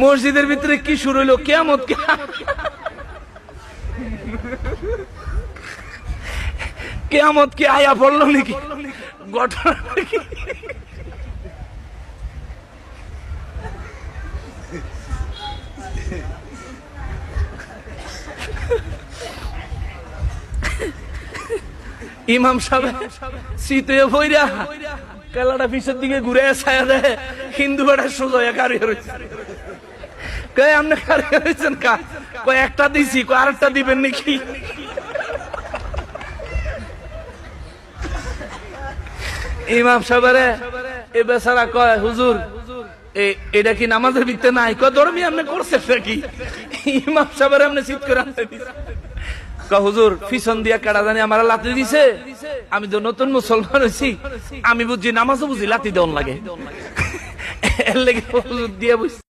মসজিদের ভিতরে কি শুরু হইলো? কিয়ামত। কিয়ামত কি আয়া পড়লো নাকি? ঘটনা কি? ইমাম সাহেব শীতে বইরা কালাটা পিছের দিকে ঘুরে ছায়া দেয়, হিন্দু বেড়া সোজা কারিয়ে রয়েছে। কয় আপনি কারিয়ে রয়েছেন কা? কয় একটা দিছি, কয় আরেকটা দিবেন নাকি? ইমাম সাহেবের এ বেচারা কয়, হুজুর এটা কি নামাজের ভিতরে নাই? কয় ধর্মী আপনি করছেন নাকি? ইমাম সাহেবের আপনি চিৎ করে আনতে দিছে। হুজুর পিছন দিয়া কাটা জানি আমার লাথি দিছে, আমি তো নতুন মুসলমান হয়েছি, আমি বুঝছি নামাজও বুঝি লাথি দেওয়ান লাগে, এর লেগে হুজুর দিয়ে বুঝছি।